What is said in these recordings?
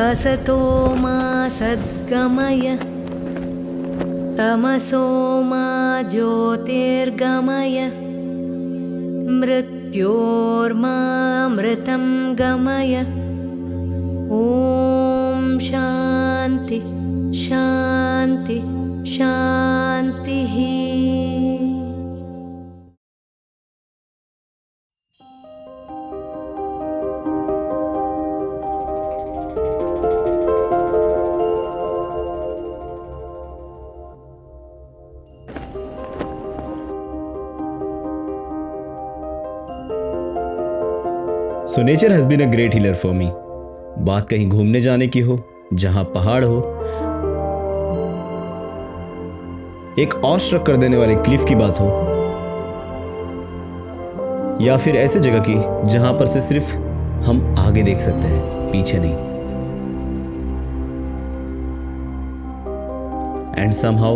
असतो मा सद्गमय तमसो मा ज्योतिर्गमय मृत्योर्मामृतं गमय। ॐ शान्ति शान्ति शान्तिः। So nature has been a great healer for me. बात कहीं घूमने जाने की हो, जहां पहाड़ हो, एक ऑस्ट्रक कर देने वाले क्लिफ की बात हो, या फिर ऐसे जगह की जहां पर से सिर्फ हम आगे देख सकते हैं, पीछे नहीं। And somehow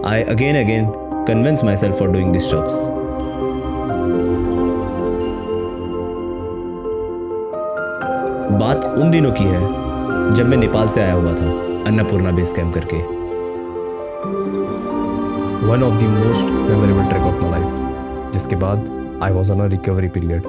I again convince myself for doing these jobs. बात उन दिनों की है जब मैं नेपाल से आया हुआ था अन्नपूर्णा बेस कैंप करके। One of the most memorable trek of my life, जिसके बाद I was on a recovery period.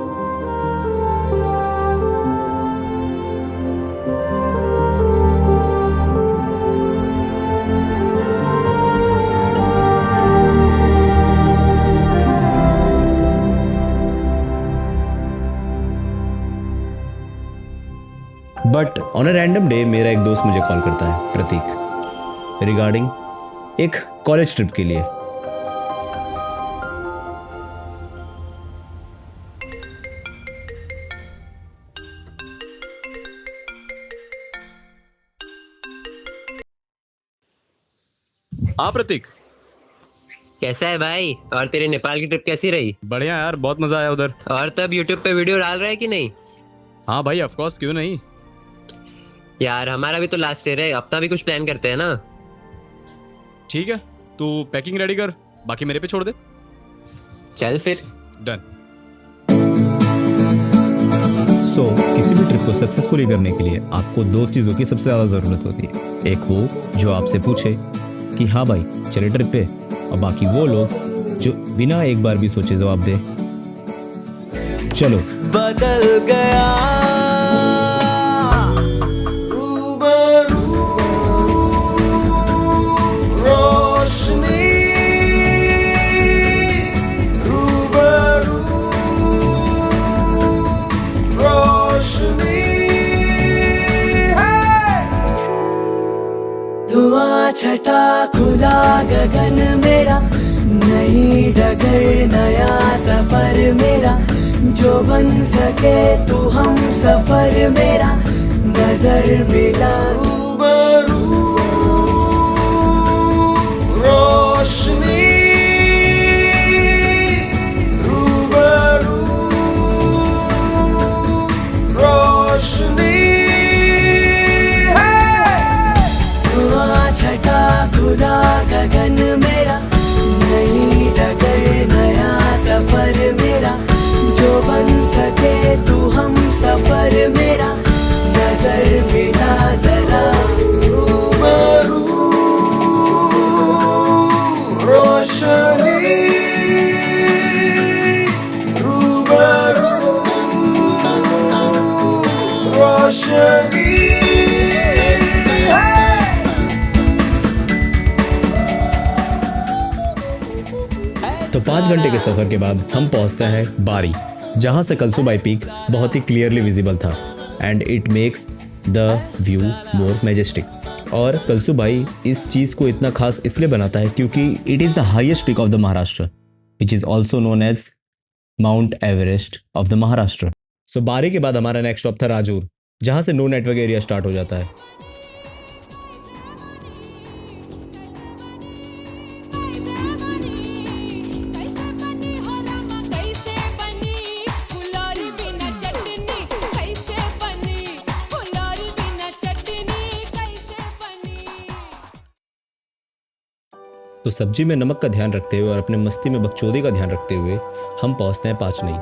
But on a random day मेरा एक दोस्त मुझे कॉल करता है, प्रतीक, रिगार्डिंग एक कॉलेज ट्रिप के लिए। हाँ प्रतीक, कैसा है भाई? और तेरे नेपाल की ट्रिप कैसी रही? बढ़िया यार, बहुत मजा आया उधर। और तब यूट्यूब पे वीडियो डाल रहा है कि नहीं? हाँ भाई, ऑफ कोर्स, क्यों नहीं यार हमारा भी तो लास्ट ईयर है, अपना भी कुछ प्लान करते हैं ना। ठीक है, तू पैकिंग रेडी कर, बाकी मेरे पे छोड़ दे। चल फिर। डन। सो किसी भी ट्रिप को सक्सेसफुली करने के लिए आपको दो चीज़ों की सबसे ज़्यादा ज़रूरत होती है। एक वो जो आपसे पूछे कि हाँ भाई चले ट्रिप पे, और बाकी वो लोग जो बिना एक बार भी सोचे जवाब दे चलो। बदल गया रूबरू रोशनी, रूबरू रोशनी है। धुआं छटा खुला गगन मेरा, नई डगर नया सफर मेरा, जो बन सके तू हम सफर मेरा, नजर मिला रूबरू रोशनी, रूबरू रोशनी है। धुआं छटा खुला गगन मेरा, नई डगर नया सफर मेरा, जो बन सके तू हम सफर मेरा, नजर मिला जरा रूबरू रोशनी, रूबरू रोशनी। तो 5 घंटे के सफर के बाद हम पहुंचते हैं बारी, जहां से कलसुबाई पीक बहुत ही क्लियरली विजिबल था, and it makes the view more majestic. और कलसुबाई इस चीज़ को इतना खास इसलिए बनाता है क्योंकि it is the highest peak of the Maharashtra, which is also known as Mount Everest of the Maharashtra. So बारी के बाद हमारा नेक्स्ट स्टॉप था राजूर, जहां से नो नेटवर्क एरिया स्टार्ट हो जाता है। तो सब्जी में नमक का ध्यान रखते हुए और अपने मस्ती में बकचोदी का ध्यान रखते हुए हम पहुंचते हैं पाचनई।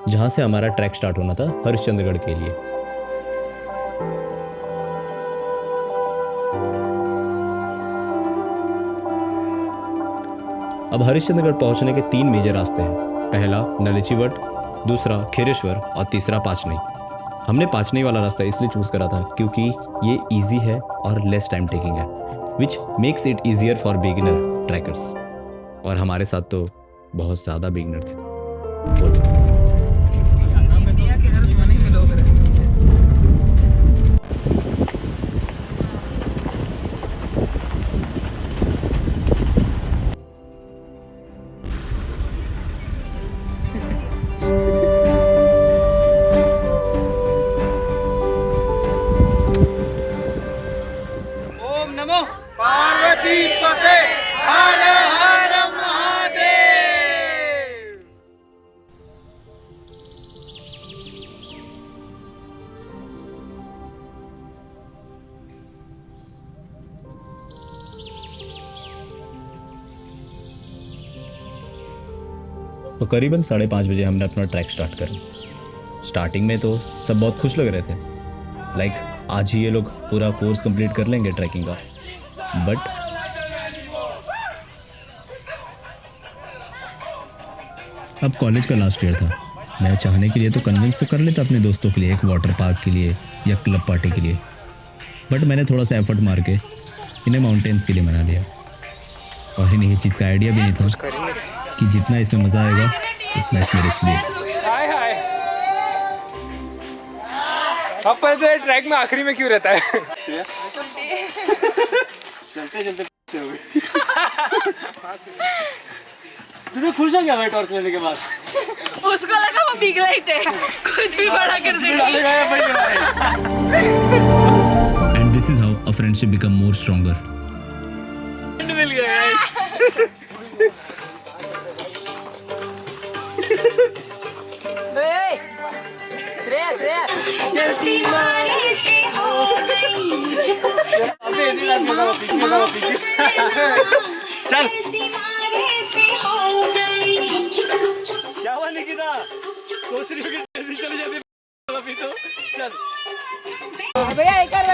जहाँ से हमारा ट्रैक स्टार्ट होना था हरिश्चंद्रगढ़ के लिए। अब हरिश्चंद्रगढ़ पहुंचने के 3 मेजर रास्ते हैं। पहला नलिचीवट, दूसरा खीरेश्वर और तीसरा पाचनई। हमने पाचनई वाला रास्ता इसलिए चूज करा था क्योंकि ये इजी है और लेस टाइम टेकिंग है, which makes it easier for beginner trekkers. और हमारे साथ तो बहुत ज़्यादा बिगिनर थे। पार्वती पते हर हर महादेव। तो करीबन 5:30 बजे हमने अपना ट्रैक स्टार्ट करा। स्टार्टिंग में तो सब बहुत खुश लग रहे थे, लाइक आज ही ये लोग पूरा कोर्स कंप्लीट कर लेंगे ट्रैकिंग का। बट अब कॉलेज का लास्ट ईयर था। मैं चाहने के लिए तो कन्विंस तो कर लेता अपने दोस्तों के लिए, एक वाटर पार्क के लिए या क्लब पार्टी के लिए, बट मैंने थोड़ा सा एफर्ट मार के इन्हें माउंटेन्स के लिए मना लिया। और इन्हें ये चीज़ का आइडिया भी नहीं था कि जितना इसमें मज़ा आएगा उतना इसमें रिस्क भी। हाय हाय, अपन तो ट्रैक में आखिरी में क्यों रहता है? चलते चलते तुझे खुश हो गया भाई टॉर्च लेने के बाद? उसको लगा वो पिघला ही थे, कुछ भी बड़ा कर देगा। And this is how a friendship become more stronger. मिल गया चल क्या हुआ निकिता? सोच रही हो कि ऐसी चली जाती अभी तो चल भैया एक बार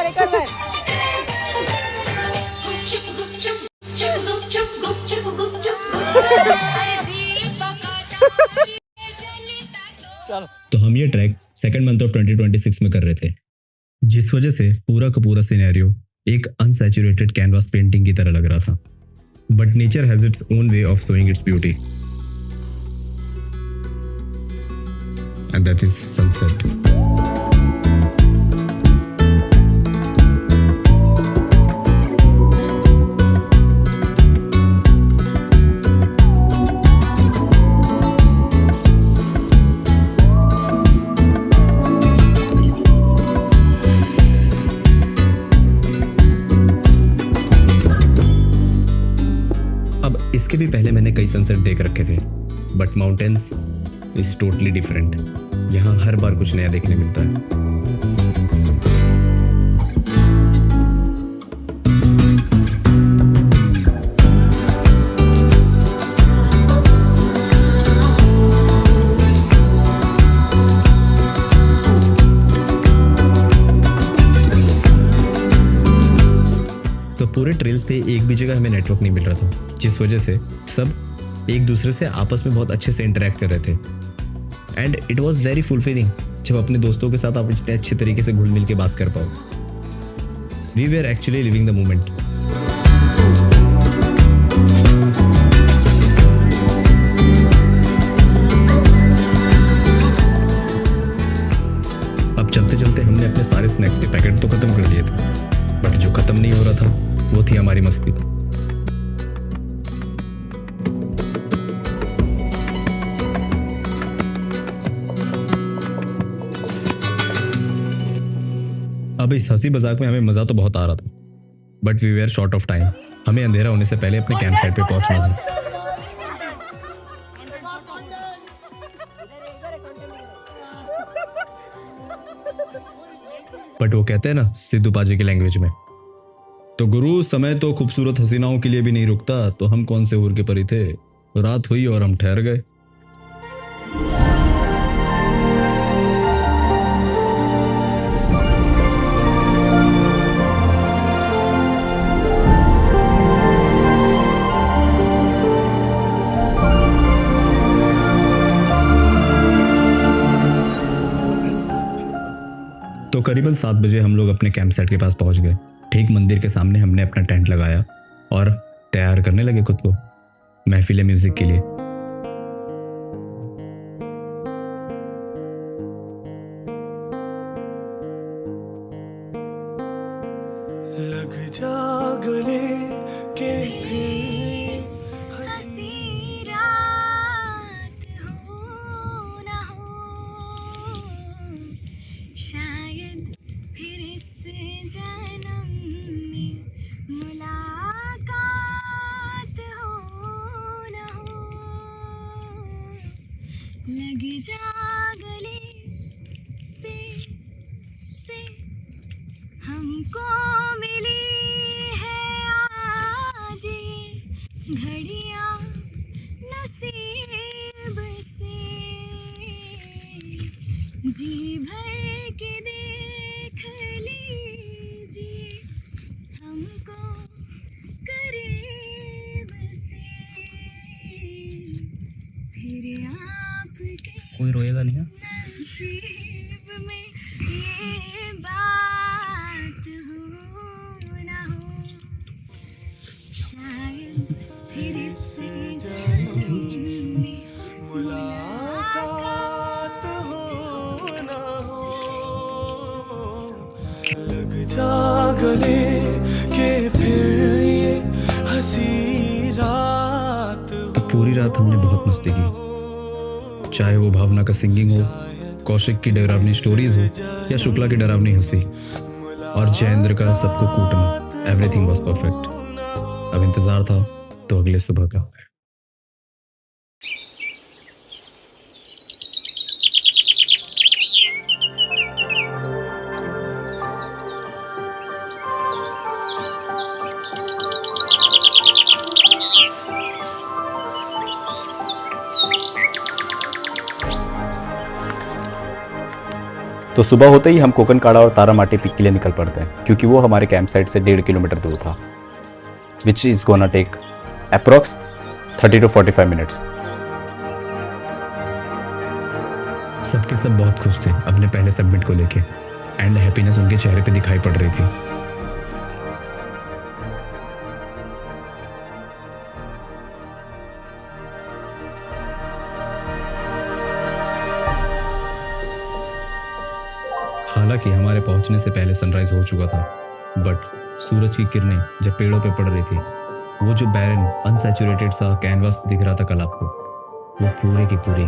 तो हम ये ट्रैक सेकंड मंथ ऑफ 2026 में कर रहे थे, जिस वजह से पूरा का पूरा सिनेरियो एक अनसैचुरेटेड कैनवास पेंटिंग की तरह लग रहा था। But nature has its own way of showing its beauty, and that is sunset. इसके भी पहले मैंने कई सनसेट देख रखे थे, but mountains is totally different. यहाँ हर बार कुछ नया देखने मिलता है। तो पूरे ट्रेल्स पे एक भी जगह हमें नेटवर्क नहीं मिल रहा था, जिस वजह से सब एक दूसरे से आपस में बहुत अच्छे से इंटरेक्ट कर रहे थे। And it was very fulfilling जब अपने दोस्तों के साथ आप इतने अच्छे तरीके से घुल मिल के बात कर पाओ। We were actually living the moment. अब चलते चलते हमने अपने सारे स्नैक्स के पैकेट तो खत्म कर दिए थे, बट जो खत्म नहीं हो रहा था वो थी हमारी मस्ती। अब इस हंसी मजाक में हमें मजा तो बहुत आ रहा था, but we were short of time. हमें अंधेरा होने से पहले अपने कैंप साइट पे पहुंचना था। बट वो कहते हैं ना सिद्धू पाजी की लैंग्वेज में, तो गुरु समय तो खूबसूरत हसीनाओं के लिए भी नहीं रुकता, तो हम कौन से उर के परी थे। रात हुई और हम ठहर गए। तो करीबन 7 बजे हम लोग अपने कैंप साइट के पास पहुंच गए। ठीक मंदिर के सामने हमने अपना टेंट लगाया और तैयार करने लगे खुद को महफिल म्यूजिक के लिए। लग जा गले के फिर हंसी रात हो ना हो, शायद फिर इस जन्म में मुलाकात हो ना हो। लग जा गले से हमको मिली है आज ये घड़ियां नसीब से, जी भर के देख लीजिए हमको करीब से, फिर आपके कोई रोएगा नहीं। नसीब में ये बात हो ना हो, शायद फिर इस जन्म में मुलाकात हो ना हो। लग जा गले के फिर ये हंसी रात हो। पूरी रात हमने बहुत मस्ती की, चाहे वो भावना का सिंगिंग हो, कौशिक की डरावनी स्टोरीज हो या शुक्ला की डरावनी हंसी और जयेंद्र का सबको कूटना। Everything was perfect. अब इंतजार था तो अगले सुबह का। तो सुबह होते ही हम कोकनकाड़ा और तारामाटी पीक के लिए निकल पड़ते हैं, क्योंकि वो हमारे कैंप साइट से 1.5 किलोमीटर दूर था, which is gonna take approx 30 to 45 minutes. सबके सब बहुत खुश थे अपने पहले सबमिट को लेके, एंड हैप्पीनेस उनके चेहरे पे दिखाई पड़ रही थी। हालांकि हमारे पहुंचने से पहले सनराइज हो चुका था, बट सूरज की किरणें जब पेड़ों पे पड़ रही थी, वो जो बैरन अनसैचुरेटेड सा कैनवास दिख रहा था कल आपको, वो पूरे की पूरी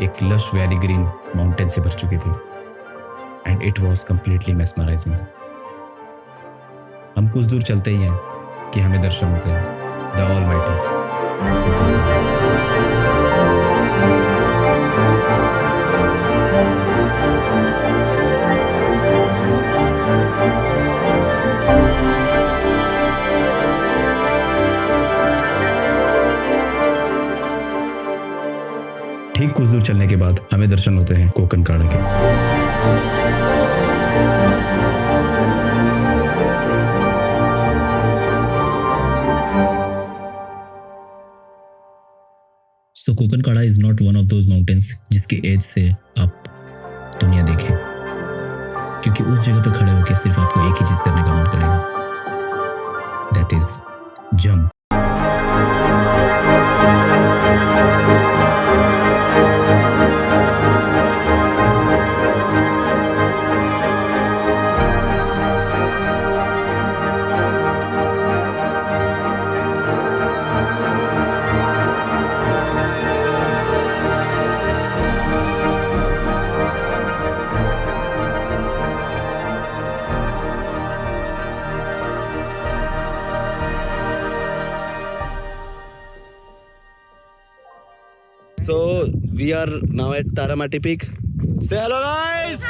एक लश वैली ग्रीन माउंटेन से भर चुकी थी, and it was completely mesmerising. हम कुछ दूर चलते ही हैं कि हमें दर्शन होते हैं द ऑलमाइटी। ठीक कुछ दूर चलने के बाद हमें दर्शन होते हैं कोकनकाड़ा के। So Kokankada is not one of those mountains जिसके एज से आप दुनिया देखें, क्योंकि उस जगह पे खड़े होकर सिर्फ आपको एक ही चीज करने का मन करेगा, that is jump. So we are now at Taramati Peak. Say hello, guys.